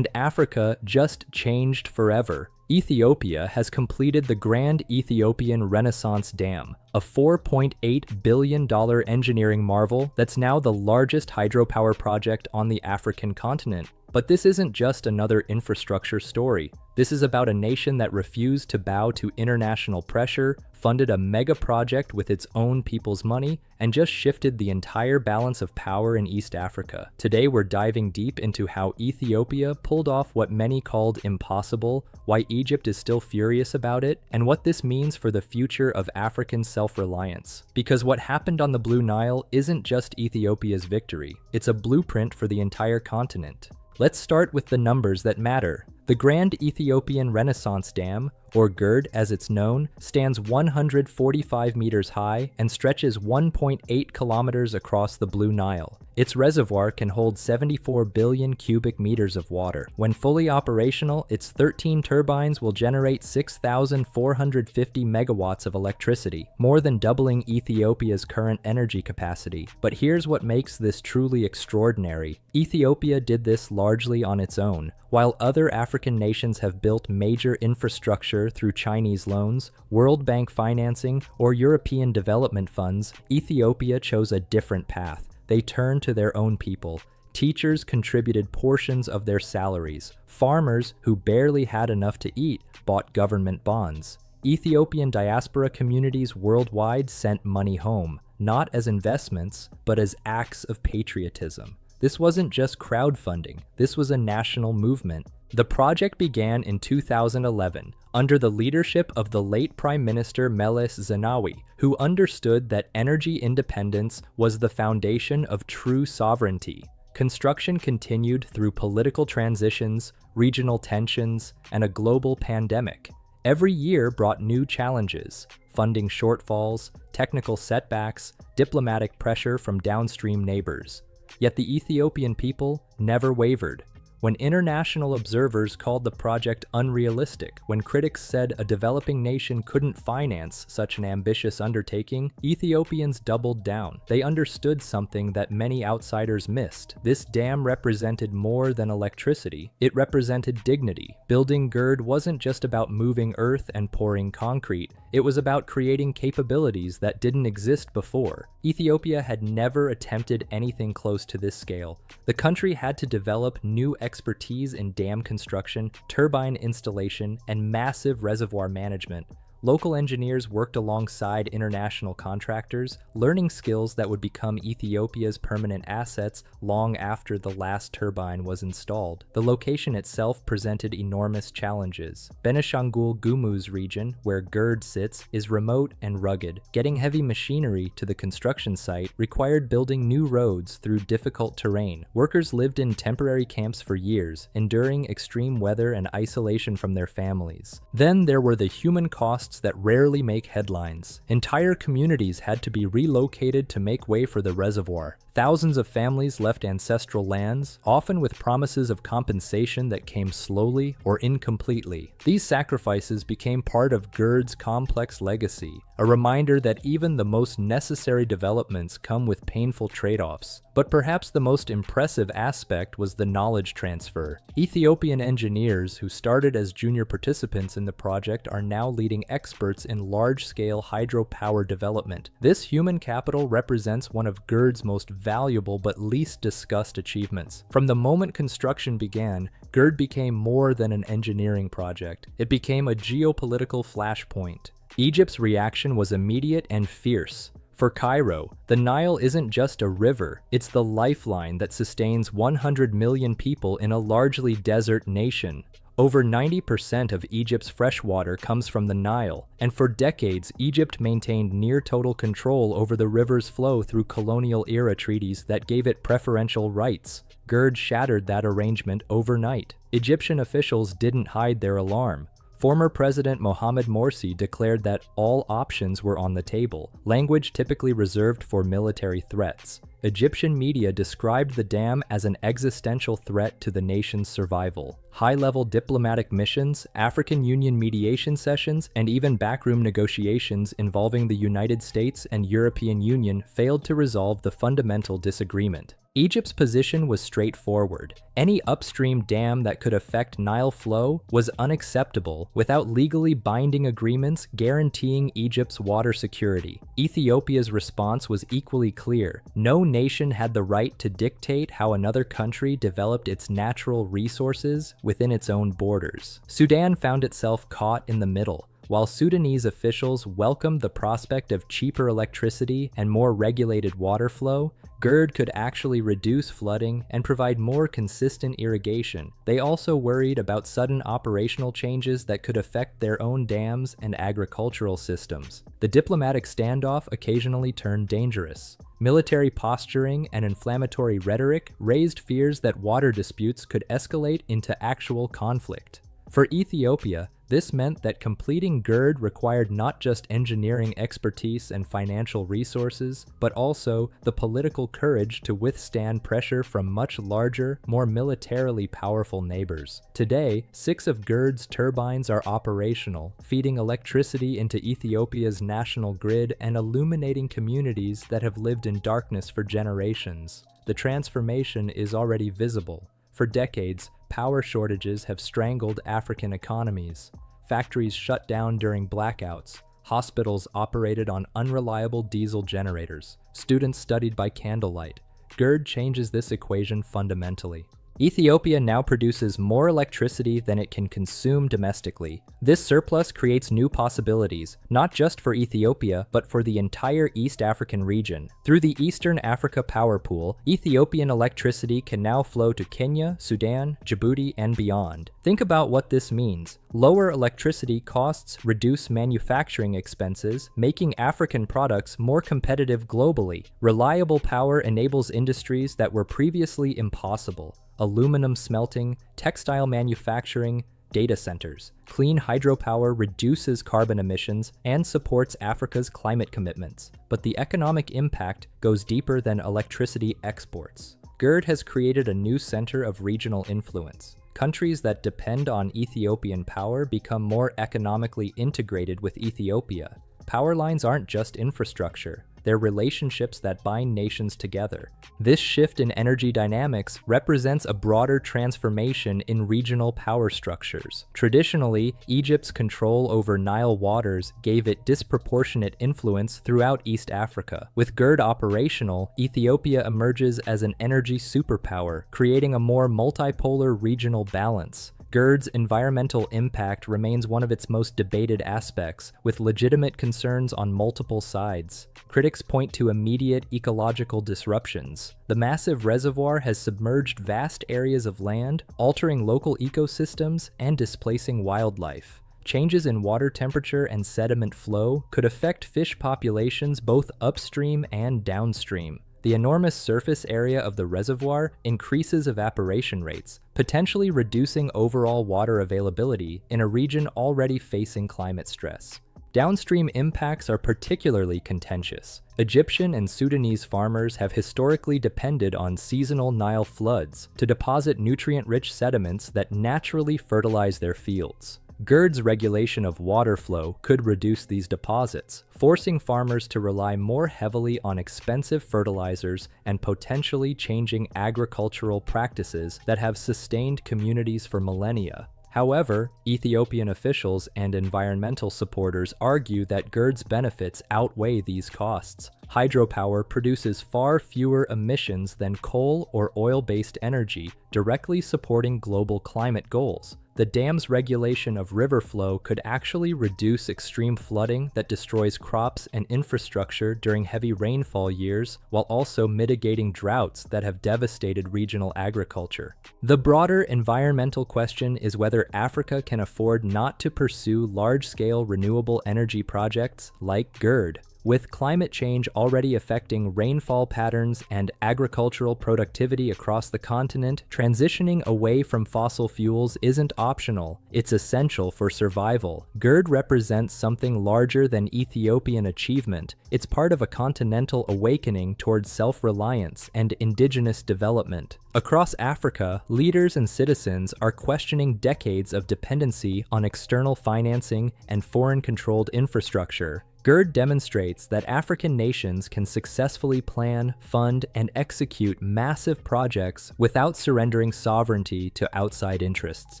and Africa just changed forever. Ethiopia has completed the Grand Ethiopian Renaissance Dam, a $4.8 billion engineering marvel that's now the largest hydropower project on the African continent. But this isn't just another infrastructure story. This is about a nation that refused to bow to international pressure, funded a mega project with its own people's money, and just shifted the entire balance of power in East Africa. Today we're diving deep into how Ethiopia pulled off what many called impossible, why Egypt is still furious about it, and what this means for the future of African self-reliance. Because what happened on the Blue Nile isn't just Ethiopia's victory, it's a blueprint for the entire continent. Let's start with the numbers that matter. The Grand Ethiopian Renaissance Dam, or GERD as it's known, stands 145 meters high and stretches 1.8 kilometers across the Blue Nile. Its reservoir can hold 74 billion cubic meters of water. When fully operational, its 13 turbines will generate 6,450 megawatts of electricity, more than doubling Ethiopia's current energy capacity. But here's what makes this truly extraordinary. Ethiopia did this largely on its own. While other African nations have built major infrastructure through Chinese loans, World Bank financing, or European development funds, Ethiopia chose a different path. They turned to their own people. Teachers contributed portions of their salaries. Farmers, who barely had enough to eat, bought government bonds. Ethiopian diaspora communities worldwide sent money home, not as investments, but as acts of patriotism. This wasn't just crowdfunding, this was a national movement. The project began in 2011 under the leadership of the late Prime Minister Meles Zenawi, who understood that energy independence was the foundation of true sovereignty. Construction continued through political transitions, regional tensions, and a global pandemic. Every year brought new challenges: funding shortfalls, technical setbacks, diplomatic pressure from downstream neighbors. Yet the Ethiopian people never wavered. When international observers called the project unrealistic, when critics said a developing nation couldn't finance such an ambitious undertaking, Ethiopians doubled down. They understood something that many outsiders missed. This dam represented more than electricity. It represented dignity. Building GERD wasn't just about moving earth and pouring concrete. It was about creating capabilities that didn't exist before. Ethiopia had never attempted anything close to this scale. The country had to develop new expertise in dam construction, turbine installation, and massive reservoir management. Local engineers worked alongside international contractors, learning skills that would become Ethiopia's permanent assets long after the last turbine was installed. The location itself presented enormous challenges. Benishangul Gumuz region, where GERD sits, is remote and rugged. Getting heavy machinery to the construction site required building new roads through difficult terrain. Workers lived in temporary camps for years, enduring extreme weather and isolation from their families. Then there were the human costs that rarely make headlines. Entire communities had to be relocated to make way for the reservoir. Thousands of families left ancestral lands, often with promises of compensation that came slowly or incompletely. These sacrifices became part of GERD's complex legacy, a reminder that even the most necessary developments come with painful trade-offs. But perhaps the most impressive aspect was the knowledge transfer. Ethiopian engineers who started as junior participants in the project are now leading experts in large-scale hydropower development. This human capital represents one of GERD's most valuable but least discussed achievements. From the moment construction began, GERD became more than an engineering project. It became a geopolitical flashpoint. Egypt's reaction was immediate and fierce. For Cairo, the Nile isn't just a river, it's the lifeline that sustains 100 million people in a largely desert nation. Over 90% of Egypt's freshwater comes from the Nile, and for decades Egypt maintained near-total control over the river's flow through colonial-era treaties that gave it preferential rights. GERD shattered that arrangement overnight. Egyptian officials didn't hide their alarm. Former President Mohamed Morsi declared that all options were on the table, language typically reserved for military threats. Egyptian media described the dam as an existential threat to the nation's survival. High-level diplomatic missions, African Union mediation sessions, and even backroom negotiations involving the United States and European Union failed to resolve the fundamental disagreement. Egypt's position was straightforward. Any upstream dam that could affect Nile flow was unacceptable without legally binding agreements guaranteeing Egypt's water security. Ethiopia's response was equally clear. No nation had the right to dictate how another country developed its natural resources within its own borders. Sudan found itself caught in the middle. While Sudanese officials welcomed the prospect of cheaper electricity and more regulated water flow, GERD could actually reduce flooding and provide more consistent irrigation. They also worried about sudden operational changes that could affect their own dams and agricultural systems. The diplomatic standoff occasionally turned dangerous. Military posturing and inflammatory rhetoric raised fears that water disputes could escalate into actual conflict. For Ethiopia, this meant that completing GERD required not just engineering expertise and financial resources, but also the political courage to withstand pressure from much larger, more militarily powerful neighbors. Today, 6 of GERD's turbines are operational, feeding electricity into Ethiopia's national grid and illuminating communities that have lived in darkness for generations. The transformation is already visible. For decades, power shortages have strangled African economies. Factories shut down during blackouts. Hospitals operated on unreliable diesel generators. Students studied by candlelight. GERD changes this equation fundamentally. Ethiopia now produces more electricity than it can consume domestically. This surplus creates new possibilities, not just for Ethiopia, but for the entire East African region. Through the Eastern Africa Power Pool, Ethiopian electricity can now flow to Kenya, Sudan, Djibouti, and beyond. Think about what this means. Lower electricity costs reduce manufacturing expenses, making African products more competitive globally. Reliable power enables industries that were previously impossible. Aluminum smelting, textile manufacturing, data centers. Clean hydropower reduces carbon emissions and supports Africa's climate commitments. But the economic impact goes deeper than electricity exports. GERD has created a new center of regional influence. Countries that depend on Ethiopian power become more economically integrated with Ethiopia. Power lines aren't just infrastructure. They're relationships that bind nations together. This shift in energy dynamics represents a broader transformation in regional power structures. Traditionally, Egypt's control over Nile waters gave it disproportionate influence throughout East Africa. With GERD operational, Ethiopia emerges as an energy superpower, creating a more multipolar regional balance. GERD's environmental impact remains one of its most debated aspects, with legitimate concerns on multiple sides. Critics point to immediate ecological disruptions. The massive reservoir has submerged vast areas of land, altering local ecosystems and displacing wildlife. Changes in water temperature and sediment flow could affect fish populations both upstream and downstream. The enormous surface area of the reservoir increases evaporation rates, potentially reducing overall water availability in a region already facing climate stress. Downstream impacts are particularly contentious. Egyptian and Sudanese farmers have historically depended on seasonal Nile floods to deposit nutrient-rich sediments that naturally fertilize their fields. GERD's regulation of water flow could reduce these deposits, forcing farmers to rely more heavily on expensive fertilizers and potentially changing agricultural practices that have sustained communities for millennia. However, Ethiopian officials and environmental supporters argue that GERD's benefits outweigh these costs. Hydropower produces far fewer emissions than coal or oil-based energy, directly supporting global climate goals. The dam's regulation of river flow could actually reduce extreme flooding that destroys crops and infrastructure during heavy rainfall years, while also mitigating droughts that have devastated regional agriculture. The broader environmental question is whether Africa can afford not to pursue large-scale renewable energy projects like GERD. With climate change already affecting rainfall patterns and agricultural productivity across the continent, transitioning away from fossil fuels isn't optional, it's essential for survival. GERD represents something larger than Ethiopian achievement. It's part of a continental awakening towards self-reliance and indigenous development. Across Africa, leaders and citizens are questioning decades of dependency on external financing and foreign-controlled infrastructure. GERD demonstrates that African nations can successfully plan, fund, and execute massive projects without surrendering sovereignty to outside interests.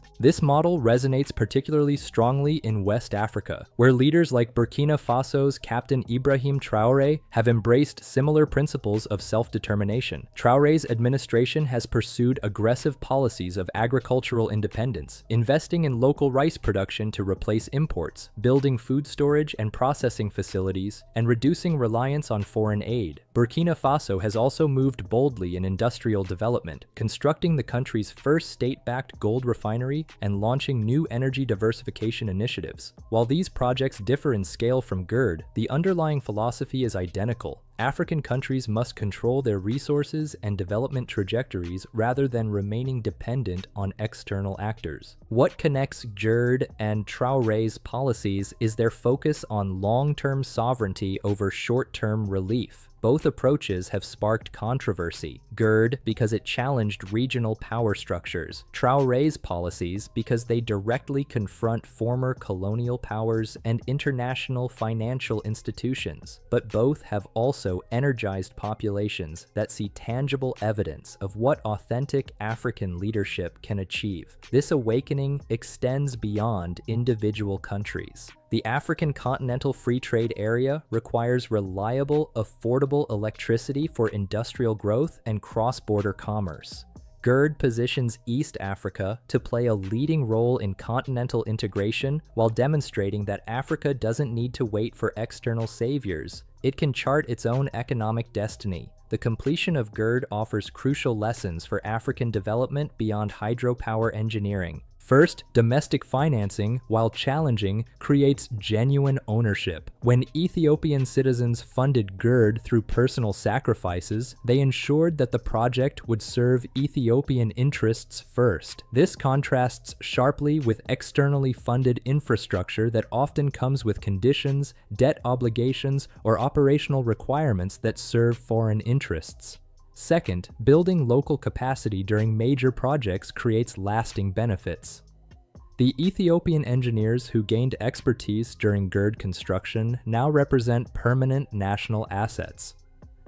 This model resonates particularly strongly in West Africa, where leaders like Burkina Faso's Captain Ibrahim Traoré have embraced similar principles of self-determination. Traoré's administration has pursued aggressive policies of agricultural independence, investing in local rice production to replace imports, building food storage and processing facilities, and reducing reliance on foreign aid. Burkina Faso has also moved boldly in industrial development, constructing the country's first state-backed gold refinery and launching new energy diversification initiatives. While these projects differ in scale from GERD, the underlying philosophy is identical. African countries must control their resources and development trajectories rather than remaining dependent on external actors. What connects GERD and Traoré's policies is their focus on long-term sovereignty over short-term relief. Both approaches have sparked controversy. GERD because it challenged regional power structures, Traoré's policies because they directly confront former colonial powers and international financial institutions. But both have also energized populations that see tangible evidence of what authentic African leadership can achieve. This awakening extends beyond individual countries. The African Continental Free Trade Area requires reliable, affordable electricity for industrial growth and cross-border commerce. GERD positions East Africa to play a leading role in continental integration while demonstrating that Africa doesn't need to wait for external saviors. It can chart its own economic destiny. The completion of GERD offers crucial lessons for African development beyond hydropower engineering. First, domestic financing, while challenging, creates genuine ownership. When Ethiopian citizens funded GERD through personal sacrifices, they ensured that the project would serve Ethiopian interests first. This contrasts sharply with externally funded infrastructure that often comes with conditions, debt obligations, or operational requirements that serve foreign interests. Second, building local capacity during major projects creates lasting benefits. The Ethiopian engineers who gained expertise during GERD construction now represent permanent national assets.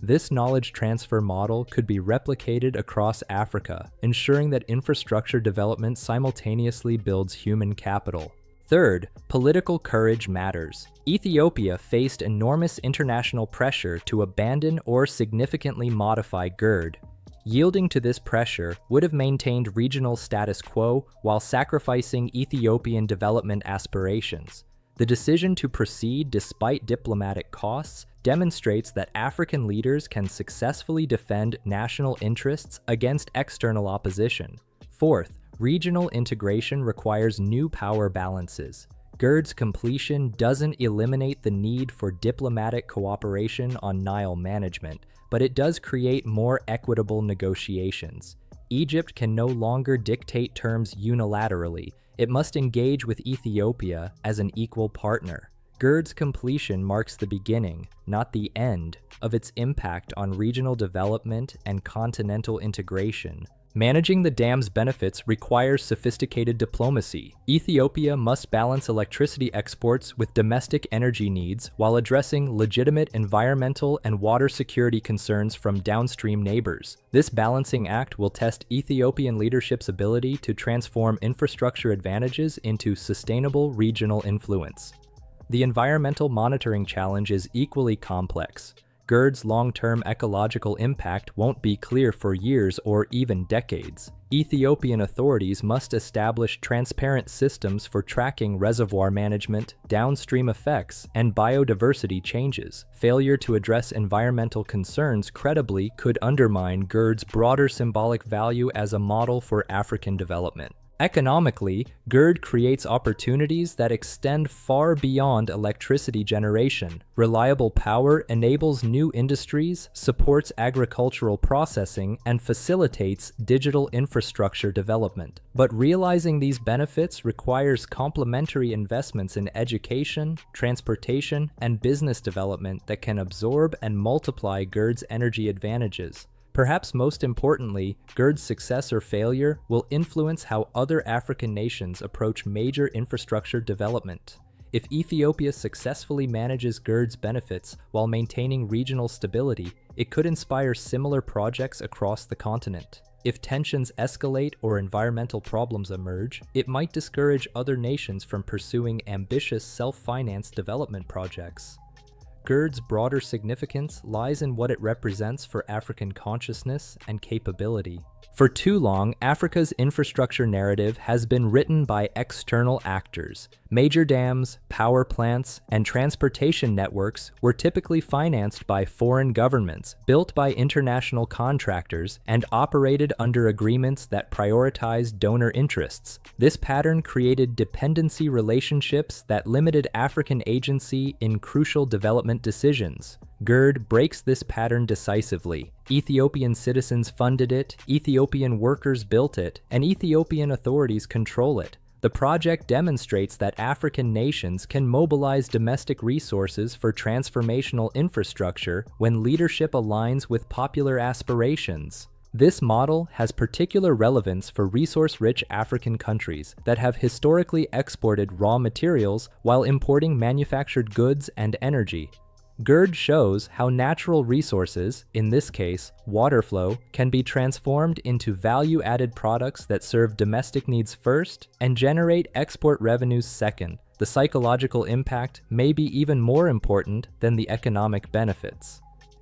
This knowledge transfer model could be replicated across Africa, ensuring that infrastructure development simultaneously builds human capital. Third, political courage matters. Ethiopia faced enormous international pressure to abandon or significantly modify GERD. Yielding to this pressure would have maintained regional status quo while sacrificing Ethiopian development aspirations. The decision to proceed despite diplomatic costs demonstrates that African leaders can successfully defend national interests against external opposition. Fourth, regional integration requires new power balances. GERD's completion doesn't eliminate the need for diplomatic cooperation on Nile management, but it does create more equitable negotiations. Egypt can no longer dictate terms unilaterally. It must engage with Ethiopia as an equal partner. GERD's completion marks the beginning, not the end, of its impact on regional development and continental integration. Managing the dam's benefits requires sophisticated diplomacy. Ethiopia must balance electricity exports with domestic energy needs while addressing legitimate environmental and water security concerns from downstream neighbors. This balancing act will test Ethiopian leadership's ability to transform infrastructure advantages into sustainable regional influence. The environmental monitoring challenge is equally complex. GERD's long-term ecological impact won't be clear for years or even decades. Ethiopian authorities must establish transparent systems for tracking reservoir management, downstream effects, and biodiversity changes. Failure to address environmental concerns credibly could undermine GERD's broader symbolic value as a model for African development. Economically, GERD creates opportunities that extend far beyond electricity generation. Reliable power enables new industries, supports agricultural processing, and facilitates digital infrastructure development. But realizing these benefits requires complementary investments in education, transportation, and business development that can absorb and multiply GERD's energy advantages. Perhaps most importantly, GERD's success or failure will influence how other African nations approach major infrastructure development. If Ethiopia successfully manages GERD's benefits while maintaining regional stability, it could inspire similar projects across the continent. If tensions escalate or environmental problems emerge, it might discourage other nations from pursuing ambitious self-financed development projects. GERD's broader significance lies in what it represents for African consciousness and capability. For too long, Africa's infrastructure narrative has been written by external actors. Major dams, power plants, and transportation networks were typically financed by foreign governments, built by international contractors, and operated under agreements that prioritized donor interests. This pattern created dependency relationships that limited African agency in crucial development decisions. GERD breaks this pattern decisively. Ethiopian citizens funded it, Ethiopian workers built it, and Ethiopian authorities control it. The project demonstrates that African nations can mobilize domestic resources for transformational infrastructure when leadership aligns with popular aspirations. This model has particular relevance for resource-rich African countries that have historically exported raw materials while importing manufactured goods and energy. GERD shows how natural resources, in this case, water flow, can be transformed into value-added products that serve domestic needs first and generate export revenues second. The psychological impact may be even more important than the economic benefits.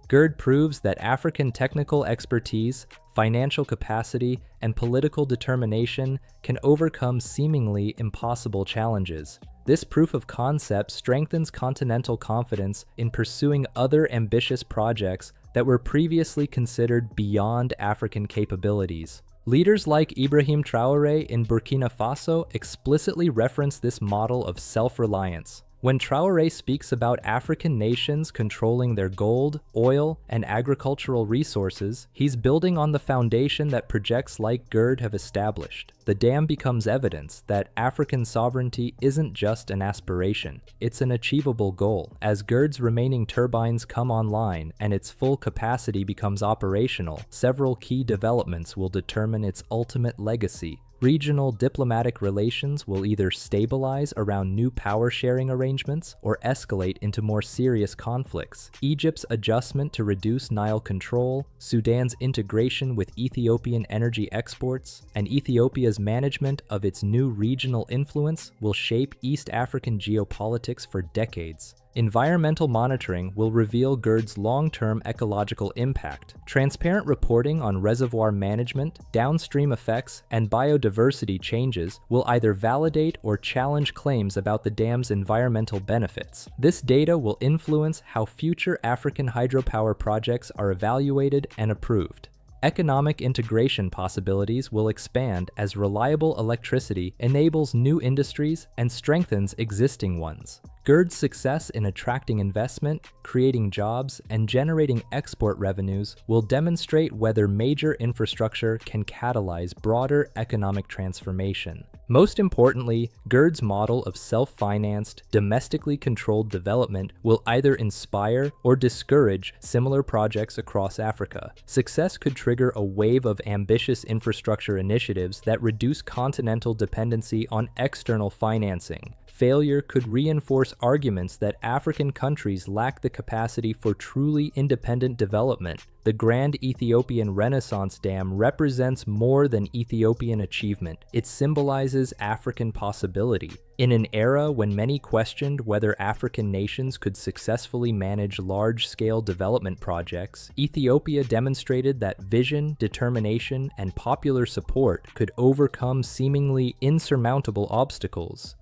GERD proves that African technical expertise, financial capacity, and political determination can overcome seemingly impossible challenges. This proof of concept strengthens continental confidence in pursuing other ambitious projects that were previously considered beyond African capabilities. Leaders like Ibrahim Traoré in Burkina Faso explicitly reference this model of self-reliance. When Traoré speaks about African nations controlling their gold, oil, and agricultural resources, he's building on the foundation that projects like GERD have established. The dam becomes evidence that African sovereignty isn't just an aspiration, it's an achievable goal. As GERD's remaining turbines come online and its full capacity becomes operational, several key developments will determine its ultimate legacy. Regional diplomatic relations will either stabilize around new power-sharing arrangements or escalate into more serious conflicts. Egypt's adjustment to reduce Nile control, Sudan's integration with Ethiopian energy exports, and Ethiopia's management of its new regional influence will shape East African geopolitics for decades. Environmental monitoring will reveal GERD's long-term ecological impact. Transparent reporting on reservoir management, downstream effects, and biodiversity changes will either validate or challenge claims about the dam's environmental benefits. This data will influence how future African hydropower projects are evaluated and approved. Economic integration possibilities will expand as reliable electricity enables new industries and strengthens existing ones. GERD's success in attracting investment, creating jobs, and generating export revenues will demonstrate whether major infrastructure can catalyze broader economic transformation. Most importantly, GERD's model of self-financed, domestically controlled development will either inspire or discourage similar projects across Africa. Success could trigger a wave of ambitious infrastructure initiatives that reduce continental dependency on external financing. Failure could reinforce arguments that African countries lack the capacity for truly independent development. The Grand Ethiopian Renaissance Dam represents more than Ethiopian achievement. It symbolizes African possibility. In an era when many questioned whether African nations could successfully manage large-scale development projects, Ethiopia demonstrated that vision, determination, and popular support could overcome seemingly insurmountable obstacles.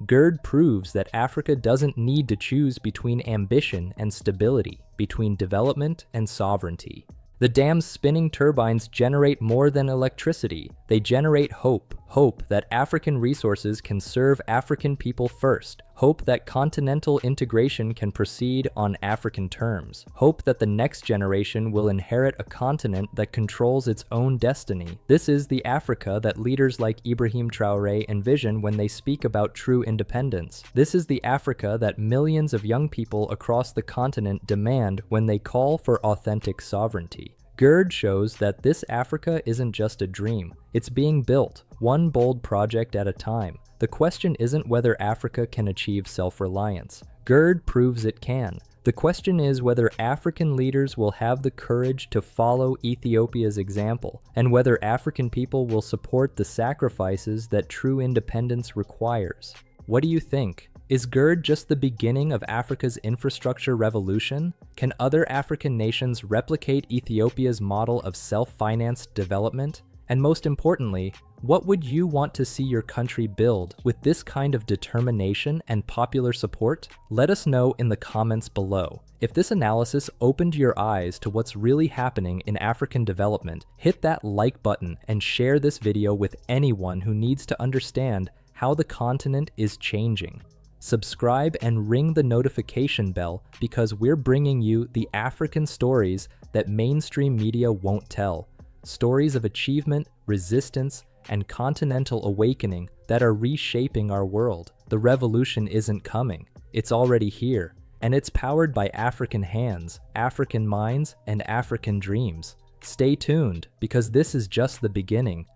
GERD proves that Africa doesn't need to choose between ambition and stability, between development and sovereignty. The dam's spinning turbines generate more than electricity. They generate hope. Hope that African resources can serve African people first. Hope that continental integration can proceed on African terms. Hope that the next generation will inherit a continent that controls its own destiny. This is the Africa that leaders like Ibrahim Traoré envision when they speak about true independence. This is the Africa that millions of young people across the continent demand when they call for authentic sovereignty. GERD shows that this Africa isn't just a dream. It's being built, one bold project at a time. The question isn't whether Africa can achieve self-reliance. GERD proves it can. The question is whether African leaders will have the courage to follow Ethiopia's example, and whether African people will support the sacrifices that true independence requires. What do you think? Is GERD just the beginning of Africa's infrastructure revolution? Can other African nations replicate Ethiopia's model of self-financed development? And most importantly, what would you want to see your country build with this kind of determination and popular support? Let us know in the comments below. If this analysis opened your eyes to what's really happening in African development, hit that like button and share this video with anyone who needs to understand how the continent is changing. Subscribe and ring the notification bell because we're bringing you the African stories that mainstream media won't tell. Stories of achievement, resistance, and continental awakening that are reshaping our world. The revolution isn't coming, it's already here, and it's powered by African hands, African minds, and African dreams. Stay tuned, because this is just the beginning.